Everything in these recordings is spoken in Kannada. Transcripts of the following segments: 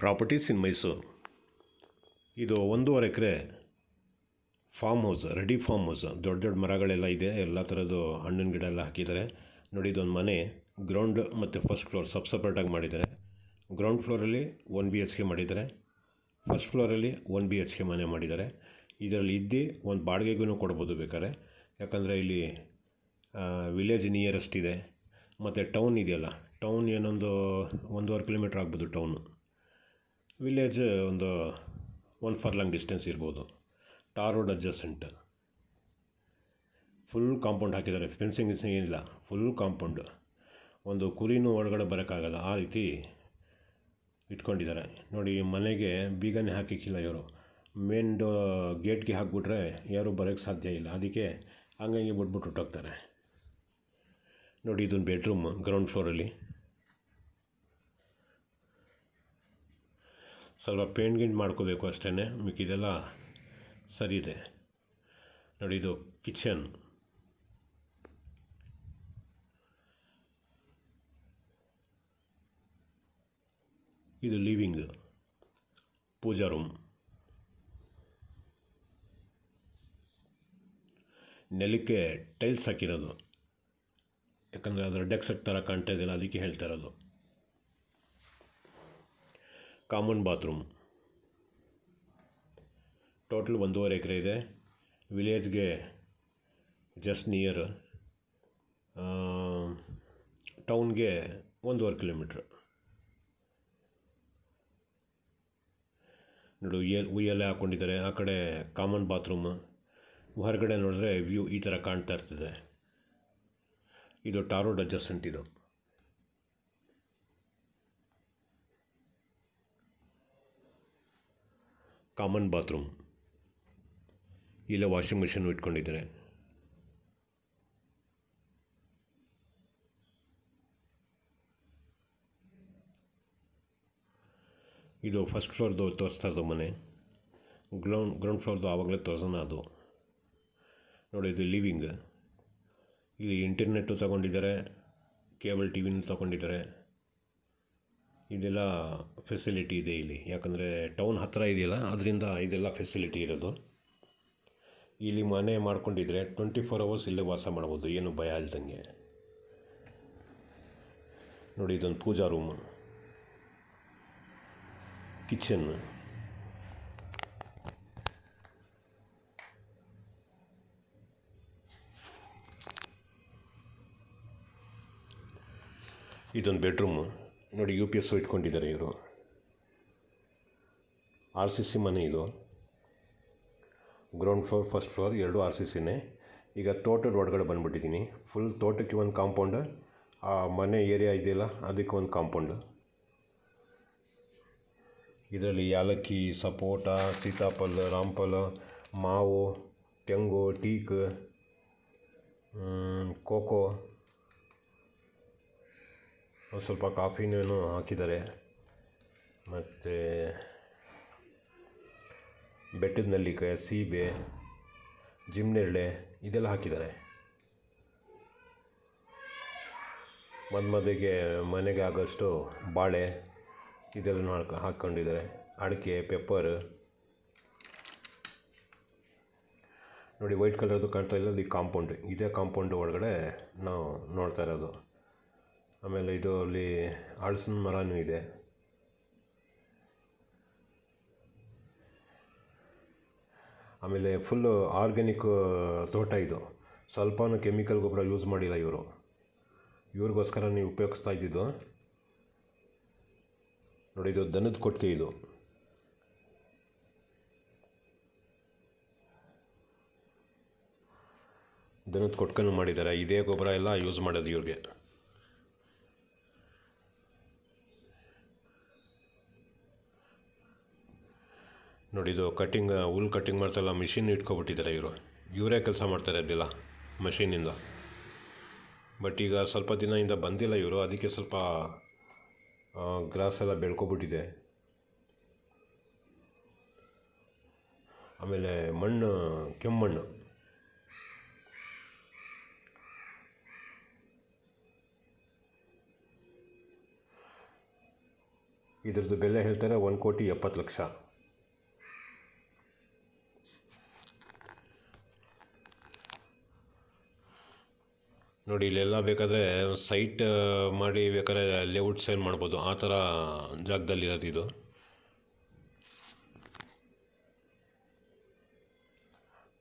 ಪ್ರಾಪರ್ಟೀಸ್ ಇನ್ ಮೈಸೂರು. ಇದು 1.5 ಎಕರೆ farmhouse, ready farmhouse. ದೊಡ್ಡ ದೊಡ್ಡ ಮರಗಳೆಲ್ಲ ಇದೆ, ಎಲ್ಲ ಥರದ್ದು ಹಣ್ಣಿನ ಗಿಡ ಎಲ್ಲ ಹಾಕಿದ್ದಾರೆ. ನೋಡಿ, ಇದೊಂದು ಮನೆ ಗ್ರೌಂಡ್ ಮತ್ತು ಫಸ್ಟ್ ಫ್ಲೋರ್ ಸಪ್ರೇಟಾಗಿ ಮಾಡಿದ್ದಾರೆ. ಗ್ರೌಂಡ್ ಫ್ಲೋರಲ್ಲಿ 1 BHK ಮಾಡಿದ್ದಾರೆ, ಫಸ್ಟ್ ಫ್ಲೋರಲ್ಲಿ 1 BHK ಮನೆ ಮಾಡಿದ್ದಾರೆ. ಇದರಲ್ಲಿ ಇದ್ದು ಒಂದು ಬಾಡಿಗೆಗೂ ಕೊಡ್ಬೋದು ಬೇಕಾದ್ರೆ, ಯಾಕಂದರೆ ಇಲ್ಲಿ ವಿಲೇಜ್ ನಿಯರೆಸ್ಟ್ ಇದೆ ಮತ್ತು ಟೌನ್ ಇದೆಯಲ್ಲ, ಟೌನ್ ಏನೊಂದು 1.5 ಕಿಲೋಮೀಟ್ರ್ ಆಗ್ಬೋದು ಟೌನು. ವಿಲೇಜ್ ಒಂದು 1 ಫರ್ಲಾಂಗ್ ಡಿಸ್ಟೆನ್ಸ್ ಇರ್ಬೋದು. Tar road adjacent. Full compound ಹಾಕಿದ್ದಾರೆ, ಫೆನ್ಸಿಂಗ್ ಏನಿಲ್ಲ, ಫುಲ್ ಕಾಂಪೌಂಡ್. ಒಂದು ಕುರಿನೂ ಒಳಗಡೆ ಬರೋಕ್ಕಾಗಲ್ಲ, ಆ ರೀತಿ ಇಟ್ಕೊಂಡಿದ್ದಾರೆ. ನೋಡಿ, ಮನೆಗೆ ಬೀಗನೇ ಹಾಕಿಕ್ಕಿಲ್ಲ ಇವರು. ಮೇನ್ ಗೇಟ್ಗೆ ಹಾಕಿಬಿಟ್ರೆ ಯಾರೂ ಬರೋಕ್ಕೆ ಸಾಧ್ಯ ಇಲ್ಲ, ಅದಕ್ಕೆ ಹಂಗಾಗಿ ಬಿಟ್ಬಿಟ್ಟು ಹೊಟ್ಟೋಗ್ತಾರೆ. ನೋಡಿ, ಇದೊಂದು ಬೆಡ್ರೂಮ್ ಗ್ರೌಂಡ್ ಫ್ಲೋರಲ್ಲಿ. ಸ್ವಲ್ಪ ಪೇಂಟ್ ಮಾಡ್ಕೋಬೇಕು ಅಷ್ಟೇ, ಮಿಕ್ಕಿದೆಲ್ಲ ಸರಿ ಇದೆ. ನೋಡಿ, ಇದು ಕಿಚನ್. ಇದು ಲಿವಿಂಗ್, ಪೂಜಾ ರೂಮ್. ನೆಲಕ್ಕೆ ಟೈಲ್ಸ್ ಹಾಕಿರೋದು, ಯಾಕಂದರೆ ಅದರ ಡೆಕ್ಸೆಟ್ ಥರ ಕಾಣ್ತಾ ಇದೆಯಲ್ಲ, ಅದಕ್ಕೆ ಹೇಳ್ತಾ ಇರೋದು. Common bathroom. ಟೋಟಲ್ 1.5 ಎಕರೆ ಇದೆ. ವಿಲೇಜ್ಗೆ ಜಸ್ಟ್ ನಿಯರ್, ಟೌನ್ಗೆ 1.5 ಕಿಲೋಮೀಟ್ರ್. ನೋಡಿ, ಉಯ್ಯಲ್ಲೇ ಹಾಕ್ಕೊಂಡಿದ್ದಾರೆ. ಆ ಕಡೆ ಕಾಮನ್ ಬಾತ್ರೂಮ್. ಹೊರಗಡೆ ನೋಡಿದ್ರೆ ವ್ಯೂ ಈ ಥರ ಕಾಣ್ತಾ ಇರ್ತದೆ. ಇದು ಟಾರ್ ರೋಡ್ ಅಡ್ಜಸೆಂಟ್. ಇದು ಕಾಮನ್ ಬಾತ್ರೂಮ್. ಇಲ್ಲೇ ವಾಷಿಂಗ್ ಮಿಷಿನ್ ಇಟ್ಕೊಂಡಿದ್ದಾರೆ. ಇದು ಫಸ್ಟ್ ಫ್ಲೋರ್ದು ತೋರಿಸ್ತಾ ಇರೋದು ಮನೆ. ಗ್ರೌಂಡ್ ಫ್ಲೋರ್ದು ಆವಾಗಲೇ ತೋರಿಸೋಣ ಅದು. ನೋಡಿ, ಇದು ಲಿವಿಂಗ್. ಇಲ್ಲಿ ಇಂಟರ್ನೆಟ್ಟು ತೊಗೊಂಡಿದ್ದಾರೆ, ಕೇಬಲ್ ಟಿವಿನೂ ತೊಗೊಂಡಿದ್ದಾರೆ. ಇದೆಲ್ಲ ಫೆಸಿಲಿಟಿ ಇದೆ ಇಲ್ಲಿ, ಯಾಕಂದರೆ ಟೌನ್ ಹತ್ತಿರ ಇದೆಯಲ್ಲ, ಅದರಿಂದ ಇದೆಲ್ಲ ಫೆಸಿಲಿಟಿ ಇರೋದು. ಇಲ್ಲಿ ಮನೆ ಮಾಡ್ಕೊಂಡಿದ್ರೆ 24 hours ಇಲ್ಲೇ ವಾಸ ಮಾಡ್ಬೋದು, ಏನು ಭಯ ಇಲ್ದಂಗೆ. ನೋಡಿ, ಇದೊಂದು ಪೂಜಾ ರೂಮ್, ಕಿಚನ್. ಇದೊಂದು ಬೆಡ್ರೂಮು. ನೋಡಿ, UPS ಇಟ್ಕೊಂಡಿದ್ದಾರೆ ಇವರು. RCC ಮನೆ ಇದು. ಗ್ರೌಂಡ್ ಫ್ಲೋರ್, ಫಸ್ಟ್ ಫ್ಲೋರ್ ಎರಡು RCCನೇ. ಈಗ ತೋಟದ ಒಳಗಡೆ ಬಂದುಬಿಟ್ಟಿದ್ದೀನಿ. ಫುಲ್ ತೋಟಕ್ಕೆ ಒಂದು ಕಾಂಪೌಂಡ್, ಆ ಮನೆ ಏರಿಯಾ ಇದೆಯಲ್ಲ ಅದಕ್ಕೆ ಒಂದು ಕಾಂಪೌಂಡು. ಇದರಲ್ಲಿ ಯಾಲಕ್ಕಿ, ಸಪೋಟ, ಸೀತಾಫಲ, ರಾಮಫಲ, ಮಾವು, ತೆಂಗು, ಟೀಕ್, ಕೋಕೋ, ಸ್ವಲ್ಪ ಕಾಫಿನೂ ಹಾಕಿದ್ದಾರೆ. ಮತ್ತು ಬೆಟ್ಟದ ನೆಲ್ಲಿಕಾಯಿ, ಸೀಬೆ, ಜಿಮ್ನೆರಳೆ ಇದೆಲ್ಲ ಹಾಕಿದ್ದಾರೆ. ಮನೆಗೆ ಆಗೋಷ್ಟು ಬಾಳೆ ಇದೆಲ್ಲ ಹಾಕ್ಕೊಂಡಿದ್ದಾರೆ. ಅಡಿಕೆ, ಪೆಪ್ಪರ್. ನೋಡಿ, ವೈಟ್ ಕಲರ್ದು ಕಾಣ್ತಾ ಇಲ್ಲ, ಇದು ಕಾಂಪೌಂಡ್. ಇದೇ ಕಾಂಪೌಂಡ್ ಒಳಗಡೆ ನಾವು ನೋಡ್ತಾ ಇರೋದು. ಆಮೇಲೆ ಇದು ಅಲ್ಲಿ ಹಲಸಿನ ಮರನೂ ಇದೆ. ಆಮೇಲೆ ಫುಲ್ಲು ಆರ್ಗ್ಯಾನಿಕ್ ತೋಟ ಇದು. ಸ್ವಲ್ಪನೂ ಕೆಮಿಕಲ್ ಗೊಬ್ಬರ ಯೂಸ್ ಮಾಡಿಲ್ಲ ಇವರು. ಇವ್ರಿಗೋಸ್ಕರ ನೀವು ಉಪಯೋಗಿಸ್ತಾ ಇದ್ದಿದ್ದು. ನೋಡಿ, ಇದು ದನದ ಕೊಟ್ಟಿಗೆ. ಇದು ದನದ ಕೊಟ್ಟಿಗೆನೂ ಮಾಡಿದ್ದಾರೆ. ಇದೇ ಗೊಬ್ಬರ ಎಲ್ಲ ಯೂಸ್ ಮಾಡೋದು ಇವ್ರಿಗೆ. ನೋಡಿ, ಇದು ಹುಲ್ ಕಟ್ಟಿಂಗ್ ಮಾಡ್ತಾರಲ್ಲ, ಮಿಷಿನ್ ಇಟ್ಕೊಬಿಟ್ಟಿದ್ದಾರೆ ಇವರು. ಇವರೇ ಕೆಲಸ ಮಾಡ್ತಾರೆ ಅದೆಲ್ಲ ಮಷೀನಿಂದ. ಬಟ್ ಈಗ ಸ್ವಲ್ಪ ದಿನದಿಂದ ಬಂದಿಲ್ಲ ಇವರು, ಅದಕ್ಕೆ ಸ್ವಲ್ಪ ಗ್ರಾಸ್ ಎಲ್ಲ ಬೆಳ್ಕೊಬಿಟ್ಟಿದೆ. ಆಮೇಲೆ ಮಣ್ಣು ಕೆಮ್ಮಣ್ಣು. ಇದ್ರದ್ದು ಬೆಲೆ ಹೇಳ್ತಾರೆ 1,70,00,000. ನೋಡಿ ಇಲ್ಲೆಲ್ಲ ಬೇಕಾದರೆ ಸೈಟ್ ಮಾಡಿ ಬೇಕಾದ್ರೆ ಲೇಔಟ್ ಸೇಲ್ ಮಾಡ್ಬೋದು, ಆ ಥರ ಜಾಗದಲ್ಲಿರೋದು ಇದು.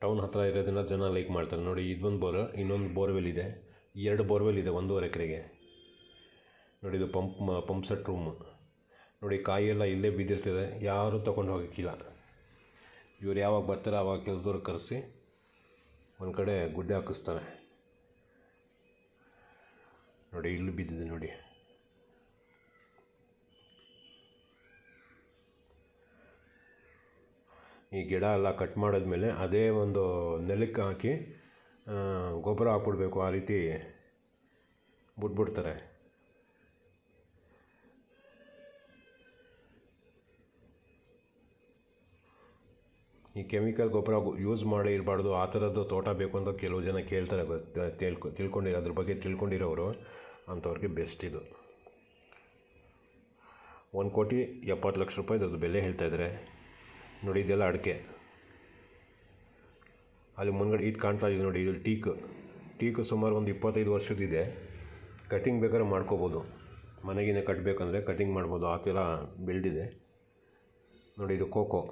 ಟೌನ್ ಹತ್ತಿರ ಇರೋದನ್ನ ಜನ ಲೈಕ್ ಮಾಡ್ತಾರೆ. ನೋಡಿ ಇದೊಂದು ಇನ್ನೊಂದು ಬೋರ್ವೆಲ್ ಇದೆ, 2 ಬೋರ್ವೆಲ್ ಇದೆ 1.5 ಎಕರೆಗೆ. ನೋಡಿ ಇದು ಪಂಪ್ ಸೆಟ್ ರೂಮ್. ನೋಡಿ ಕಾಯಿ ಎಲ್ಲ ಇಲ್ಲೇ ಬಿದ್ದಿರ್ತದೆ, ಯಾರೂ ತೊಗೊಂಡು ಹೋಗೋಕ್ಕಿಲ್ಲ. ಇವ್ರು ಯಾವಾಗ ಬರ್ತಾರೆ ಆವಾಗ ಕೆಲಸದವ್ರು ಕರೆಸಿ ಒಂದು ಕಡೆ ಗುಡ್ಡೆ ಹಾಕಿಸ್ತಾರೆ. ನೋಡಿ ಇಲ್ಲಿ ಬಿದ್ದಿದೆ ನೋಡಿ. ಈ ಗಿಡ ಎಲ್ಲ ಕಟ್ ಮಾಡಿದ್ಮೇಲೆ ಅದೇ ಒಂದು ನೆಲಕ್ಕೆ ಹಾಕಿ ಗೊಬ್ಬರ ಹಾಕ್ಬಿಡ್ಬೇಕು, ಆ ರೀತಿ ಬಿಟ್ಬಿಡ್ತಾರೆ. ಈ ಕೆಮಿಕಲ್ ಗೊಬ್ಬರ ಯೂಸ್ ಮಾಡಿ ಇರಬಾರ್ದು, ಆ ಥರದ್ದು ತೋಟ ಬೇಕು ಅಂತ ಕೆಲವು ಜನ ಕೇಳ್ತಾರೆ. ಅದ್ರ ಬಗ್ಗೆ ತಿಳ್ಕೊಂಡಿರೋರು ಅಂಥವ್ರಿಗೆ ಬೆಸ್ಟ್ ಇದು. 1,70,00,000 ಅದು ಬೆಲೆ ಹೇಳ್ತಾಯಿದ್ದಾರೆ. ನೋಡಿ ಇದೆಲ್ಲ ಅಡಿಕೆ. ಅಲ್ಲಿ ಮುಂದ್ಗಡೆ ಇದು ಕಾಣ್ತಾ ಇದೆ ನೋಡಿ, ಇದು ಟೀಕು ಸುಮಾರು ಒಂದು 25 ವರ್ಷದಿದೆ. ಕಟಿಂಗ್ ಬೇಕಾದ್ರೆ ಮಾಡ್ಕೋಬೋದು, ಮನೆಗಿನೇ ಕಟ್ಟಬೇಕಂದ್ರೆ ಕಟಿಂಗ್ ಮಾಡ್ಬೋದು, ಆ ಥರ ಬೆಳೆದಿದೆ. ನೋಡಿ ಇದು ಕೋಕೋ.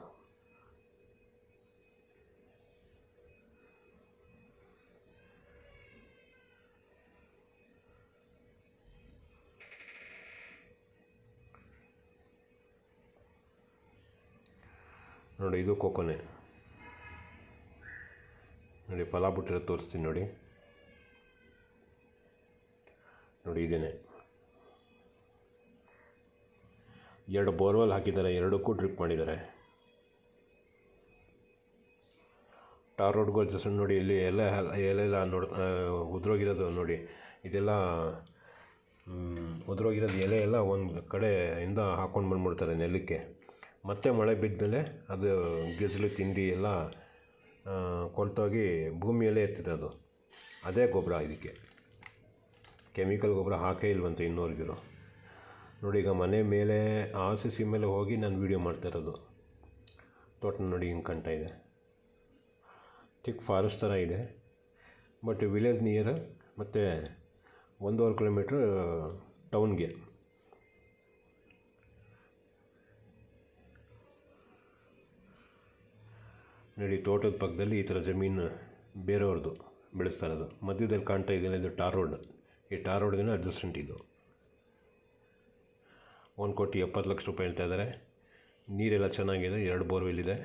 ನೋಡಿ ಇದು ಕೋಕೋನೆ. ನೋಡಿ ಫಲ ಬಿಟ್ಟಿರೋ ತೋರಿಸ್ತೀನಿ ನೋಡಿ. ನೋಡಿ ಇದೇನೆ 2 ಬೋರ್ವೆಲ್ ಹಾಕಿದ್ದಾರೆ, 2ಕ್ಕೂ ಡ್ರಿಪ್ ಮಾಡಿದ್ದಾರೆ. ಟಾರ್ ರೋಡ್ಗಳು ಜಸ್ಟ್ ನೋಡಿ ಇಲ್ಲಿ ಎಲೆಲ್ಲ ಉದುರೋಗಿರೋದು ನೋಡಿ. ಇದೆಲ್ಲ ಉದುರೋಗಿರೋದು ಎಲೆ ಎಲ್ಲ ಒಂದು ಕಡೆಯಿಂದ ಹಾಕ್ಕೊಂಡು ಬಂದ್ಬಿಡ್ತಾರೆ ನೆಲಕ್ಕೆ. ಮತ್ತೆ ಮಳೆ ಬಿದ್ಮೇಲೆ ಅದು ಗಿಜ್ಲು ತಿಂಡಿ ಎಲ್ಲ ಕೊಳ್ತೋಗಿ ಭೂಮಿಯಲ್ಲೇ ಇರ್ತದೆ. ಅದೇ ಗೊಬ್ಬರ. ಇದಕ್ಕೆ ಕೆಮಿಕಲ್ ಗೊಬ್ಬರ ಹಾಕೇ ಇಲ್ವಂತೆ ಇನ್ನೂವರೆಗಿರೋ. ನೋಡಿ ಈಗ ಮನೆ ಮೇಲೆ RCC ಮೇಲೆ ಹೋಗಿ ನಾನು ವೀಡಿಯೋ ಮಾಡ್ತಾಯಿರೋದು. ತೋಟ ನೋಡಿ ಹಿಂಗೆ ಕಾಣ್ತಾ ಇದೆ, ಚಿಕ್ಕ ಫಾರೆಸ್ಟ್ ಥರ ಇದೆ. ಬಟ್ ವಿಲೇಜ್ ನಿಯರ್ ಮತ್ತು 1.5 ಕಿಲೋಮೀಟ್ರ್ ಟೌನ್ಗೆ. ನೋಡಿ ತೋಟದ ಪಕ್ಕದಲ್ಲಿ ಈ ಥರ ಜಮೀನು ಬೇರೆಯವ್ರದ್ದು ಬೆಳೆಸ್ತಾ ಇರೋದು. ಮಧ್ಯದಲ್ಲಿ ಕಾಣ್ತಾ ಇದೆಯಲ್ಲ ಇದು ಟಾರ್ ರೋಡ್. ಈ ಟಾರ್ ರೋಡ್ಗೆ ಅಡ್ಜಸ್ಟೆಂಟ್ ಇದು. 1,70,00,000 ಹೇಳ್ತಾ ಇದ್ದಾರೆ. ನೀರೆಲ್ಲ ಚೆನ್ನಾಗಿದೆ, 2 ಬೋರ್ವೆಲ್ ಇದೆ.